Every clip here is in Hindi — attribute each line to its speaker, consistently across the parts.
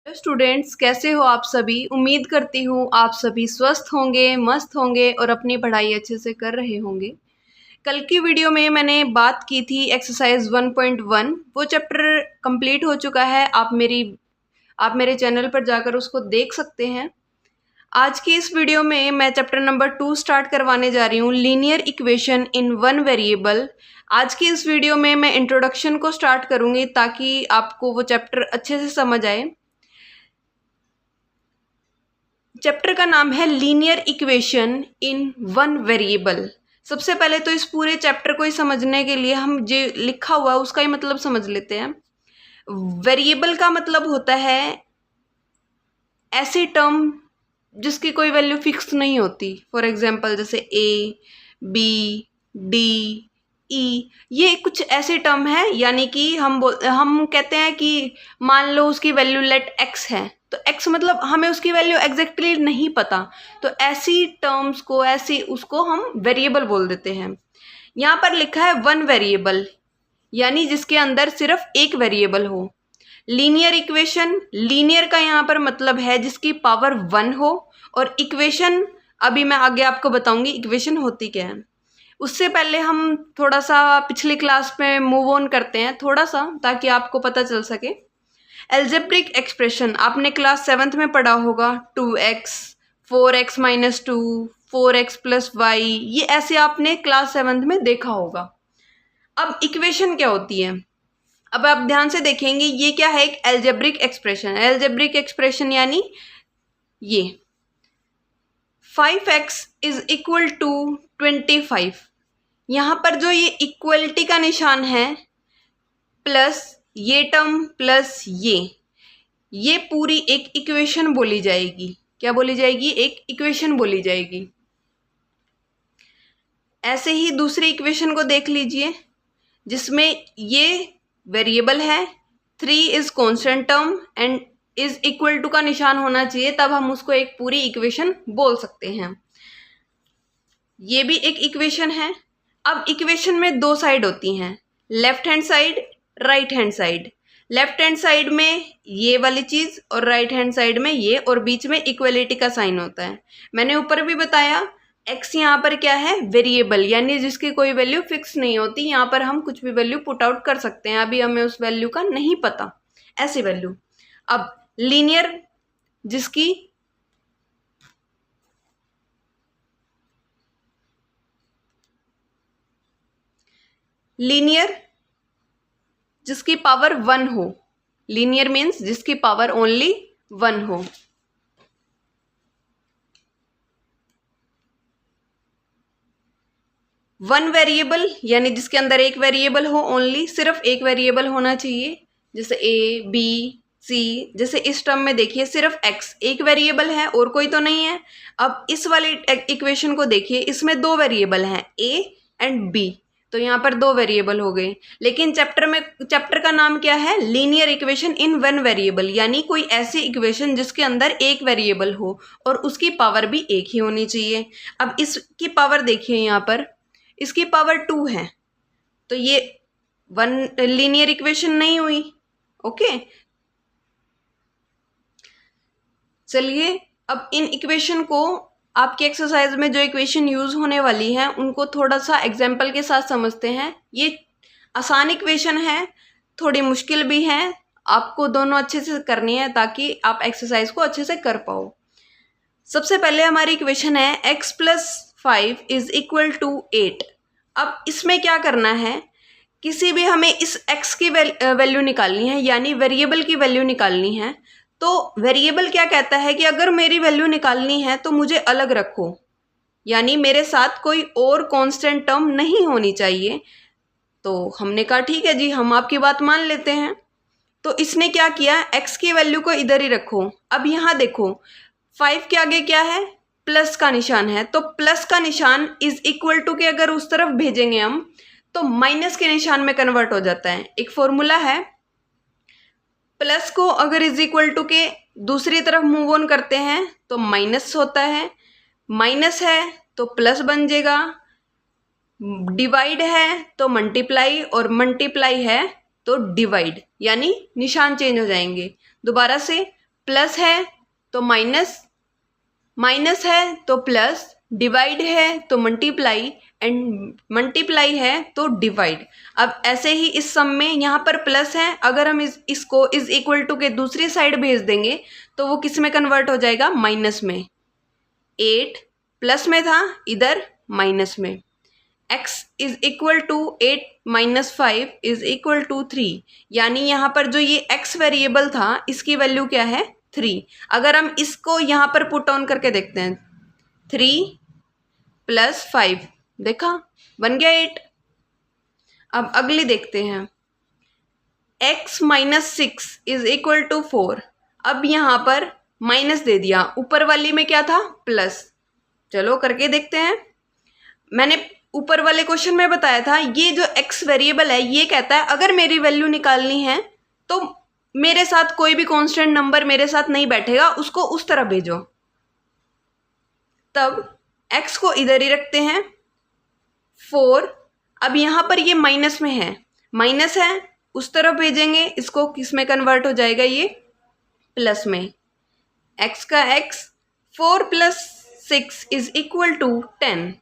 Speaker 1: स्टूडेंट्स, कैसे हो आप सभी। उम्मीद करती हूँ आप सभी स्वस्थ होंगे, मस्त होंगे और अपनी पढ़ाई अच्छे से कर रहे होंगे। कल की वीडियो में मैंने बात की थी एक्सरसाइज 1.1। वो चैप्टर कंप्लीट हो चुका है। आप मेरे चैनल पर जाकर उसको देख सकते हैं। आज की इस वीडियो में मैं चैप्टर नंबर 2 स्टार्ट करवाने जा रही हूँ, linear equation in one variable. आज की इस वीडियो में मैं इंट्रोडक्शन को स्टार्ट करूँगी ताकि आपको वो चैप्टर अच्छे से समझ आए। चैप्टर का नाम है linear equation in one variable. सबसे पहले तो इस पूरे चैप्टर को ही समझने के लिए हम जो लिखा हुआ है उसका ही मतलब समझ लेते हैं। वेरिएबल का मतलब होता है ऐसी टर्म जिसकी कोई वैल्यू फिक्स नहीं होती। फॉर एग्जांपल जैसे ए, बी, डी, ई, ये कुछ ऐसे टर्म है। यानी कि हम कहते हैं कि मान लो उसकी वैल्यू लेट एक्स है, तो एक्स मतलब हमें उसकी वैल्यू एग्जैक्टली नहीं पता, तो ऐसी टर्म्स को उसको हम वेरिएबल बोल देते हैं। यहाँ पर लिखा है वन वेरिएबल, यानी जिसके अंदर सिर्फ एक वेरिएबल हो। लीनियर इक्वेशन, लीनियर का यहाँ पर मतलब है जिसकी पावर 1 हो, और इक्वेशन अभी मैं आगे आपको बताऊंगी इक्वेशन होती क्या है। उससे पहले हम थोड़ा सा पिछली क्लास में मूव ऑन करते हैं थोड़ा सा, ताकि आपको पता चल सके। एल्जेब्रिक एक्सप्रेशन आपने क्लास 7th में पढ़ा होगा। 2x, 4x - 2, 4x + y, ये ऐसे आपने क्लास 7th में देखा होगा। अब इक्वेशन क्या होती है, अब आप ध्यान से देखेंगे ये क्या है, एक एल्जेब्रिक एक्सप्रेशन। एल्जेब्रिक एक्सप्रेशन यानी ये 5x = 25। यहाँ पर जो ये इक्वलिटी का निशान है प्लस ये टर्म प्लस ये पूरी एक इक्वेशन बोली जाएगी। क्या बोली जाएगी? एक इक्वेशन बोली जाएगी। ऐसे ही दूसरी इक्वेशन को देख लीजिए जिसमें ये वेरिएबल है, 3 is constant term and is equal to का निशान होना चाहिए, तब हम उसको एक पूरी इक्वेशन बोल सकते हैं। ये भी एक इक्वेशन है। अब इक्वेशन में दो साइड होती हैं, left hand side, right hand side. Left hand side में ये वाली चीज और राइट हैंड साइड में ये, और बीच में इक्वलिटी का साइन होता है। मैंने ऊपर भी बताया x यहाँ पर क्या है, वेरिएबल, यानी जिसकी कोई वैल्यू फिक्स नहीं होती। यहाँ पर हम कुछ भी वैल्यू पुट आउट कर सकते हैं, अभी हमें उस वैल्यू का नहीं पता, ऐसी वैल्यू। अब लीनियर जिसकी पावर 1 हो, लीनियर मीन्स जिसकी पावर ओनली 1 हो। वन वेरिएबल यानी जिसके अंदर एक वेरिएबल हो, ओनली सिर्फ एक वेरिएबल होना चाहिए। जैसे ए, बी, सी, जैसे इस टर्म में देखिए सिर्फ x एक वेरिएबल है और कोई तो नहीं है। अब इस वाले इक्वेशन को देखिए, इसमें दो वेरिएबल हैं a एंड b, तो यहाँ पर दो वेरिएबल हो गए। लेकिन चैप्टर का नाम क्या है, linear equation in one variable, यानी कोई ऐसी इक्वेशन जिसके अंदर एक वेरिएबल हो और उसकी पावर भी एक ही होनी चाहिए। अब इसकी पावर देखिए, यहाँ पर इसकी पावर 2 है, तो ये वन लीनियर इक्वेशन नहीं हुई। ओके, चलिए अब इन इक्वेशन को, आपकी एक्सरसाइज में जो इक्वेशन यूज होने वाली है उनको थोड़ा सा एग्जाम्पल के साथ समझते हैं। ये आसान इक्वेशन है, थोड़ी मुश्किल भी है, आपको दोनों अच्छे से करनी है ताकि आप एक्सरसाइज को अच्छे से कर पाओ। सबसे पहले हमारी इक्वेशन है x + 5 = 8। अब इसमें क्या करना है, किसी भी हमें इस x की वैल्यू निकालनी है, यानी वेरिएबल की वैल्यू निकालनी है। तो वेरिएबल क्या कहता है कि अगर मेरी वैल्यू निकालनी है तो मुझे अलग रखो, यानी मेरे साथ कोई और कांस्टेंट टर्म नहीं होनी चाहिए। तो हमने कहा ठीक है जी, हम आपकी बात मान लेते हैं। तो इसने क्या किया, x की वैल्यू को इधर ही रखो। अब यहाँ देखो 5 के आगे क्या है, प्लस का निशान है, तो प्लस का निशान इज इक्वल टू के अगर उस तरफ भेजेंगे हम तो माइनस के निशान में कन्वर्ट हो जाता है। एक फॉर्मूला है, प्लस को अगर इज इक्वल टू के दूसरी तरफ मूव ऑन करते हैं तो माइनस होता है, माइनस है तो प्लस बन जाएगा, डिवाइड है तो मल्टीप्लाई, और मल्टीप्लाई है तो डिवाइड, यानी निशान चेंज हो जाएंगे। दोबारा से प्लस है तो माइनस, माइनस है तो प्लस, डिवाइड है तो मल्टीप्लाई, एंड मल्टीप्लाई है तो डिवाइड। अब ऐसे ही इस सम में यहाँ पर प्लस है, अगर हम इसको इज इक्वल टू के दूसरी साइड भेज देंगे तो वो किस में कन्वर्ट हो जाएगा, माइनस में। 8 प्लस में था, इधर माइनस में। x is equal to 8 minus 5 is equal to 3, यानी यहाँ पर जो ये x वेरिएबल था इसकी वैल्यू क्या है, 3। अगर हम इसको यहाँ पर पुट ऑन करके देखते हैं, 3 प्लस 5, देखा बन गया 8। अब अगली देखते हैं, x minus 6 is equal to 4। अब यहाँ पर माइनस दे दिया, ऊपर वाली में क्या था, प्लस। चलो करके देखते हैं। मैंने ऊपर वाले क्वेश्चन में बताया था, ये जो x वेरिएबल है ये कहता है अगर मेरी वैल्यू निकालनी है तो मेरे साथ कोई भी कांस्टेंट नंबर मेरे साथ नहीं बैठेगा, उसको उस तरह भेजो। तब x को इधर ही रखते हैं, 4। अब यहाँ पर ये माइनस में है, माइनस है उस तरफ भेजेंगे, इसको किस में कन्वर्ट हो जाएगा, ये प्लस में। x का x, 4 plus 6 is equal to 10।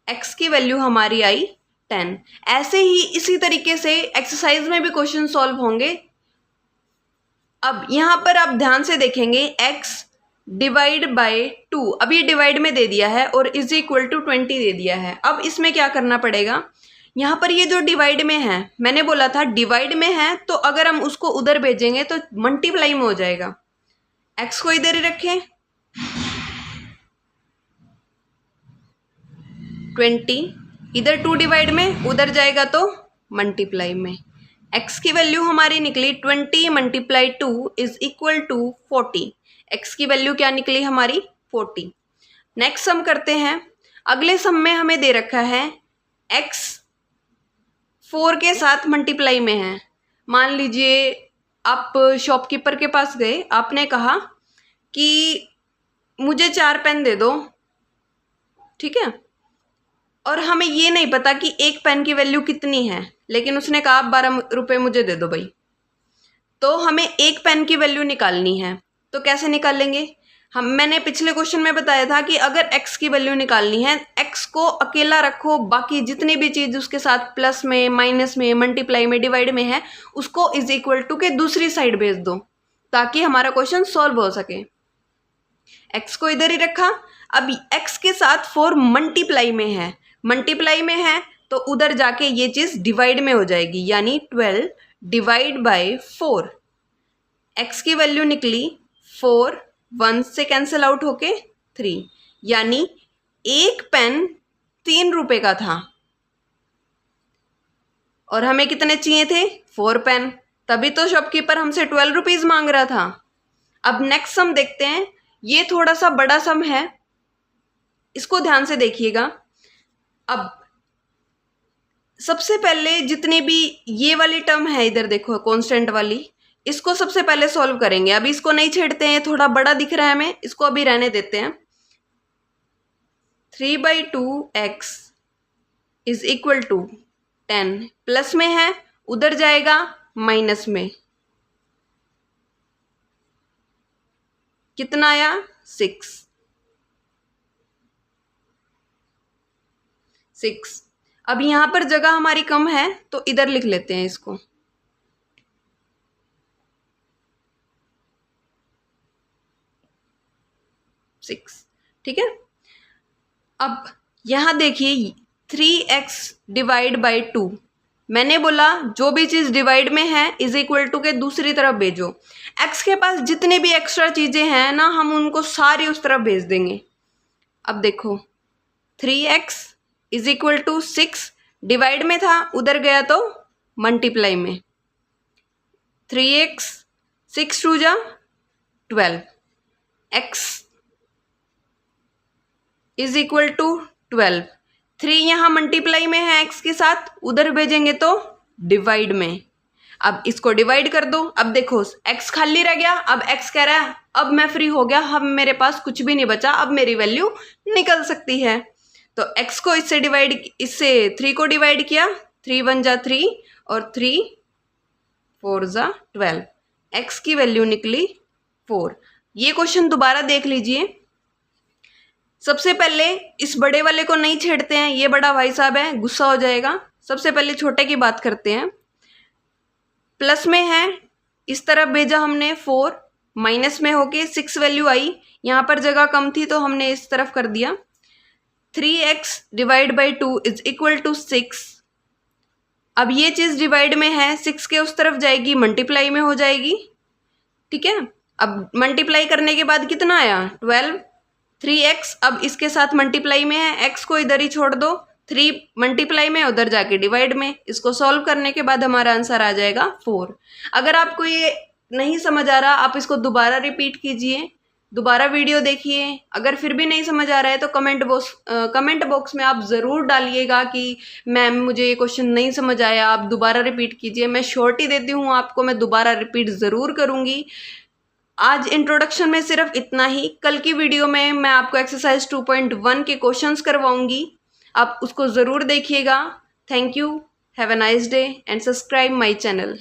Speaker 1: x की वैल्यू हमारी आई 10। ऐसे ही इसी तरीके से एक्सरसाइज में भी क्वेश्चन सॉल्व होंगे। अब यहाँ पर आप ध्यान से देखेंगे, x डिवाइड बाय 2, अब ये डिवाइड में दे दिया है और इज इक्वल टू 20 दे दिया है। अब इसमें क्या करना पड़ेगा, यहाँ पर ये जो डिवाइड में है, मैंने बोला था डिवाइड में है तो अगर हम उसको उधर भेजेंगे तो मल्टीप्लाई में हो जाएगा। x को इधर ही रखें, 20, इधर 2 डिवाइड में, उधर जाएगा तो मल्टीप्लाई में। x की वैल्यू हमारी निकली 20 multiply 2 is equal to 40। x की वैल्यू क्या निकली हमारी, 40। नेक्स्ट सम करते हैं। अगले सम में हमें दे रखा है x 4 के साथ मल्टीप्लाई में है। मान लीजिए आप शॉपकीपर के पास गए, आपने कहा कि मुझे 4 पेन दे दो, ठीक है, और हमें ये नहीं पता कि एक पेन की वैल्यू कितनी है, लेकिन उसने कहा 12 रुपये मुझे दे दो भाई। तो हमें एक पेन की वैल्यू निकालनी है, तो कैसे निकालेंगे मैंने पिछले क्वेश्चन में बताया था कि अगर x की वैल्यू निकालनी है, x को अकेला रखो, बाकी जितनी भी चीज़ उसके साथ प्लस में, माइनस में, मल्टीप्लाई में, डिवाइड में है, उसको इज इक्वल टू के दूसरी साइड भेज दो ताकि हमारा क्वेश्चन सॉल्व हो सके। x को इधर ही रखा, अब x के साथ 4 मल्टीप्लाई में है, मल्टीप्लाई में है तो उधर जाके ये चीज़ डिवाइड में हो जाएगी, यानी 12 डिवाइड बाय 4। x की वैल्यू निकली 4, 1 से कैंसिल आउट होके 3, यानी एक पेन 3 रुपए का था और हमें कितने चाहिए थे, 4 पेन, तभी तो शॉपकीपर हमसे 12 रुपीज़ मांग रहा था। अब नेक्स्ट सम देखते हैं, ये थोड़ा सा बड़ा सम है, इसको ध्यान से देखिएगा। अब सबसे पहले जितने भी ये वाली टर्म है, इधर देखो कांस्टेंट वाली, इसको सबसे पहले सॉल्व करेंगे। अभी इसको नहीं छेड़ते हैं, थोड़ा बड़ा दिख रहा है हमें, इसको अभी रहने देते हैं। 3/2x is equal to 10, plus में है उधर जाएगा माइनस में, कितना आया 6। अब यहां पर जगह हमारी कम है तो इधर लिख लेते हैं इसको, 6, ठीक है। अब यहां देखिए 3x डिवाइड बाई 2, मैंने बोला जो भी चीज़ डिवाइड में है इज इक्वल टू के दूसरी तरफ भेजो। x के पास जितने भी एक्स्ट्रा चीज़ें हैं ना, हम उनको सारी उस तरफ भेज देंगे। अब देखो 3x is equal to 6, divide में था उधर गया तो मल्टीप्लाई में, 3x 6 2 जा 12, x इज इक्वल टू 12, 3 यहाँ मल्टीप्लाई में है x के साथ, उधर भेजेंगे तो डिवाइड में। अब इसको डिवाइड कर दो, अब देखो x खाली रह गया, अब x कह रहा है अब मैं फ्री हो गया, अब मेरे पास कुछ भी नहीं बचा, अब मेरी वैल्यू निकल सकती है। तो x को इससे डिवाइड, इससे 3 को डिवाइड किया, 3 1 जा 3 और 3 4 जा 12, x की वैल्यू निकली 4। ये क्वेश्चन दोबारा देख लीजिए। सबसे पहले इस बड़े वाले को नहीं छेड़ते हैं, ये बड़ा भाई साहब है, गुस्सा हो जाएगा। सबसे पहले छोटे की बात करते हैं। प्लस में है, इस तरफ भेजा हमने 4, माइनस में होके 6 वैल्यू आई। यहाँ पर जगह कम थी तो हमने इस तरफ कर दिया। 3x divide by 2 is equal to 6। अब ये चीज़ डिवाइड में है, 6 के उस तरफ जाएगी, मल्टीप्लाई में हो जाएगी। ठीक है, अब मल्टीप्लाई करने के बाद कितना आया 12। 3x अब इसके साथ मल्टीप्लाई में है, x को इधर ही छोड़ दो, 3 मल्टीप्लाई में उधर जाके डिवाइड में। इसको सॉल्व करने के बाद हमारा आंसर आ जाएगा 4। अगर आपको ये नहीं समझ आ रहा, आप इसको दोबारा रिपीट कीजिए, दोबारा वीडियो देखिए। अगर फिर भी नहीं समझ आ रहा है तो कमेंट बॉक्स में आप ज़रूर डालिएगा कि मैम मुझे ये क्वेश्चन नहीं समझ आया, आप दोबारा रिपीट कीजिए। मैं श्योरिटी देती हूँ आपको, मैं दोबारा रिपीट ज़रूर करूँगी। आज इंट्रोडक्शन में सिर्फ इतना ही। कल की वीडियो में मैं आपको एक्सरसाइज 2.1 के क्वेश्चंस करवाऊंगी, आप उसको ज़रूर देखिएगा। Thank you, have a nice day and subscribe my channel.